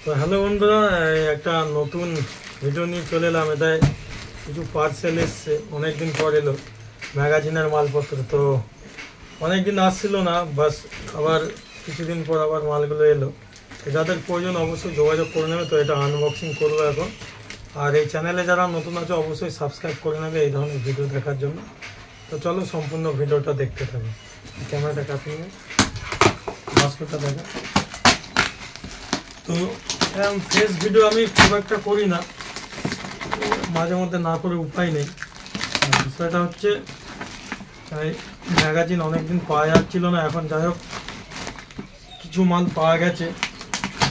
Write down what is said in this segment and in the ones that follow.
তো হ্যালো বন্ধুরা, একটা নতুন ভিডিও নিয়ে চলে এলাম। এটাই কিছু পার্সেল এসছে, অনেকদিন পর এলো ম্যাগাজিনের মালপত্র। তো অনেকদিন আসছিল না, বাস আবার কিছুদিন পর আবার মালগুলো এলো। যাদের প্রয়োজন অবশ্যই যোগাযোগ করে নেবে। তো এটা আনবক্সিং করবো এখন। আর এই চ্যানেলে যারা নতুন আছে অবশ্যই সাবস্ক্রাইব করে নেবে এই ধরনের ভিডিও দেখার জন্য। তো চলো সম্পূর্ণ ভিডিওটা দেখতে থাকো। ক্যামেরাটা কাটিয়ে বাস্কটা দেখা। তো ফেস ভিডিও আমি খুব একটা করি না, মাঝে মধ্যে না করে উপায় নেই। বিষয়টা হচ্ছে ম্যাগাজিন অনেকদিন পাওয়া যাচ্ছিল না, এখন যাই হোক কিছু মাল পাওয়া গেছে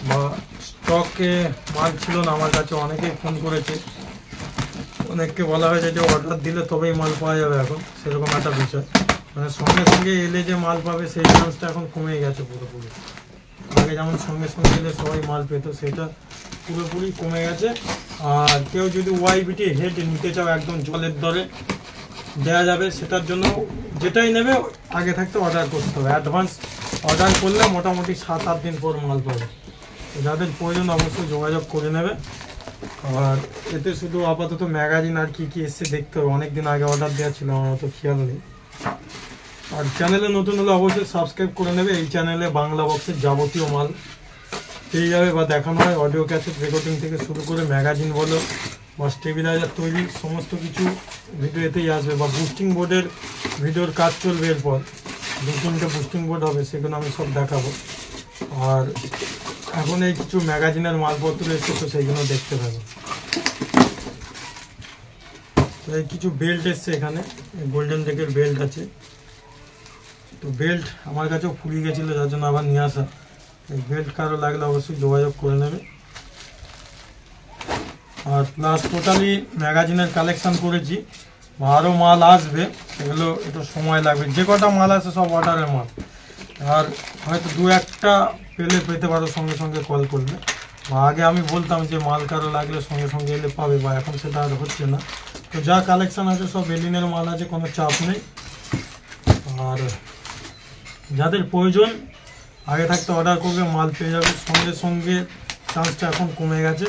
বা স্টকে মাল ছিল না আমার কাছে। অনেকেই ফোন করেছে, অনেককে বলা হয়েছে যে অর্ডার দিলে তবেই মাল পাওয়া যাবে। এখন সেরকম একটা বিষয়, মানে সঙ্গে সঙ্গে এলে যে মাল পাবে সেই চান্সটা এখন কমে গেছে পুরোপুরি। আগে যেমন সঙ্গে সঙ্গে এলে সবাই মাল পেতো, সেটা পুরোপুরি কমে গেছে। আর কেউ যদি ওয়াইবিটি হেড নিতে চাও একদম জলের দরে দেওয়া যাবে, সেটার জন্য যেটাই নেবে আগে থাকতে অর্ডার করতে হবে। অ্যাডভান্স অর্ডার করলে মোটামুটি 7-8 দিন পর মাল পাবে। যাদের প্রয়োজন অবশ্যই যোগাযোগ করে নেবে। আর এতে শুধু আপাতত ম্যাগাজিন আর কি কি এসছে দেখতে হবে। অনেকদিন আগে অর্ডার দেওয়া ছিল, আমার অত খেয়াল নেই। আর চ্যানেলে নতুন হলে অবশ্যই সাবস্ক্রাইব করে নেবে। এই চ্যানেলে বাংলা বক্সের যাবতীয় মাল পেয়ে যাবে বা দেখানো হয়। অডিও ক্যাসেট রেকর্ডিং থেকে শুরু করে ম্যাগাজিন বলো বা স্টেবিলাইজার তৈরি সমস্ত কিছু ভিডিও এতেই আসবে। বা বুস্টিং বোর্ডের ভিডিওর কাজ চলবে, এরপর 2-3টে বুস্টিং বোর্ড হবে, সেগুলো আমি সব দেখাবো। আর এখন এই কিছু ম্যাগাজিনের মালপত্র এসছে, তো সেইগুলো দেখতে পাবো। তো এই কিছু বেল্ট এসছে, এখানে গোল্ডেন রেকের বেল্ট আছে। তো বেল্ট আমার কাছেও ফুরিয়ে গেছিলো, যার জন্য আবার নিয়ে আসা। এই বেল্ট কারো লাগলে অবশ্যই যোগাযোগ করে নেবে। আর প্লাস টোটালি ম্যাগাজিনের কালেকশান করেছি, আরও মাল আসবে, সেগুলো একটু সময় লাগবে। যে কটা মাল আছে সব অর্ডারের মাল। আর হয়তো 2-1টা পেলে পেতে পারো, সঙ্গে সঙ্গে কল করবে। বা আগে আমি বলতাম যে মাল কারো লাগলে সঙ্গে সঙ্গে এলে পাবে, বা এখন সেটা আর হচ্ছে না। তো যা কালেকশান আছে সব এলিনের মাল আছে, কোনো চাপ নেই। আর যাদের প্রয়োজন আগে থাকতে অর্ডার করবে, মাল পেয়ে যাবে সঙ্গে সঙ্গে। চান্সটা এখন কমে গেছে,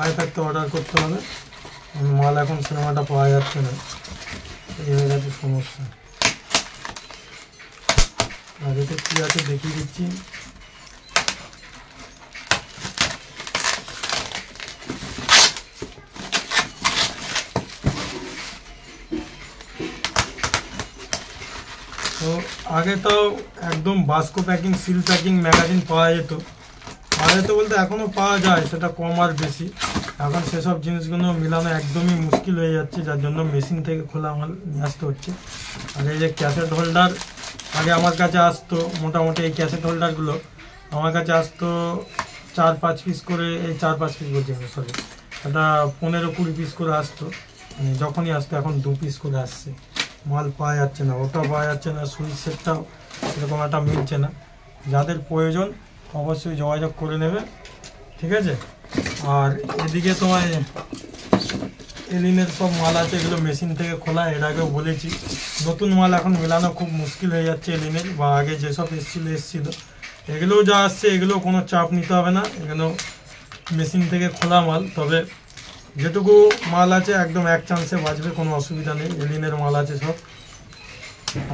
আগে থাকতে অর্ডার করতে হবে। মাল এখন সিনেমাটা পাওয়া যাচ্ছে না, এই হয়ে গেছে সমস্যা। আর এটা কী আছে দেখিয়ে দিচ্ছি। তো আগে তো একদম বাস্কো প্যাকিং, সিল প্যাকিং ম্যাগাজিন পাওয়া যেত। বলতে এখনও পাওয়া যায়, সেটা কম আর বেশি। এখন সেসব জিনিসগুলো মিলানো একদমই মুশকিল হয়ে যাচ্ছে, যার জন্য মেশিন থেকে খোলা মাল নিয়ে আসতে হচ্ছে। আর এই যে ক্যাসেট হোল্ডার আগে আমার কাছে আসতো, মোটামুটি এই ক্যাসেট হোল্ডারগুলো আমার কাছে আসতো 4-5 পিস করে। এই 4-5 পিস বলছি, সরি, এটা 15-20 পিস করে আসতো। যখনই আসতো, এখন 2 পিস করে আসছে। মাল পাওয়া যাচ্ছে না, ওটাও পাওয়া যাচ্ছে না, সুইচ সেটটাও সেরকম একটা মিলছে না। যাদের প্রয়োজন অবশ্যই যোগাযোগ করে নেবে, ঠিক আছে। আর এদিকে তোমার এলিনের সব মাল আছে, এগুলো মেশিন থেকে খোলা। এর আগেও বলেছি, নতুন মাল এখন মেলানো খুব মুশকিল হয়ে যাচ্ছে এলিনের। বা আগে যেসব এসছিল এগুলোও যা আসছে, এগুলো কোনো চাপ নিতে হবে না, এগুলো মেশিন থেকে খোলা মাল। তবে যেটুকু মাল আছে একদম এক চান্সে বাঁচবে, কোনো অসুবিধা নেই। এলিনের মাল আছে সব।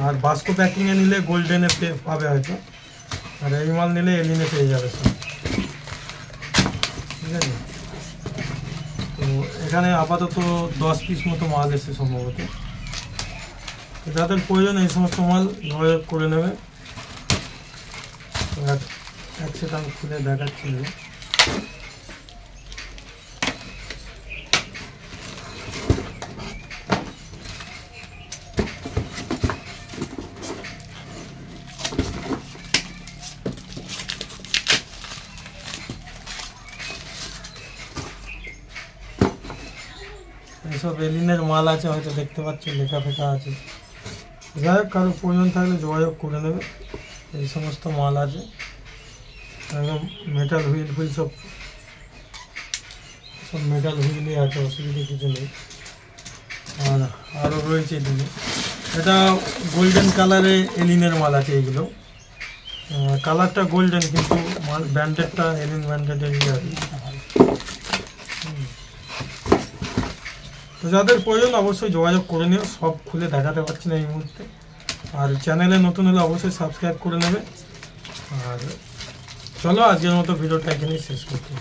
আর বাস্কো প্যাকিংয়ে নিলে গোল্ডেনে পাবে হয়তো, আর এই মাল নিলে এলিনে পেয়ে যাবে সব, ঠিক আছে। তো এখানে আপাতত 10 পিস মতো মাল এসে সম্ভবত। যাদের প্রয়োজন এই সমস্ত মাল যোগাযোগ করে নেবে। এক সেট আমি খুলে দেখাচ্ছি। এইসব এলিনের মাল আছে, হয়তো দেখতে পাচ্ছ লেখা ফেখা আছে। যাই হোক, কারো প্রয়োজন থাকলে যোগাযোগ করে নেবে। এই সমস্ত মাল আছে, একদম মেটাল হুইল সব মেটাল হুইলই আছে, অসুবিধা কিছু নেই। আর আরও রয়েছে এদিকে, এটা গোল্ডেন কালারে এলিনের মাল আছে। এইগুলো কালারটা গোল্ডেন, কিন্তু মাল ব্র্যান্ডেডটা এলিন ব্র্যান্ডেডেরই আর কি। তো যাদের প্রয়োজন অবশ্যই যোগাযোগ করে নিও, সব খুলে দেখাতে পারছি না এই মুহূর্তে। আর চ্যানেলে নতুন হলে অবশ্যই সাবস্ক্রাইব করে নেবে। আর চলো আজকের মতো ভিডিওটা এখানেই শেষ করতে।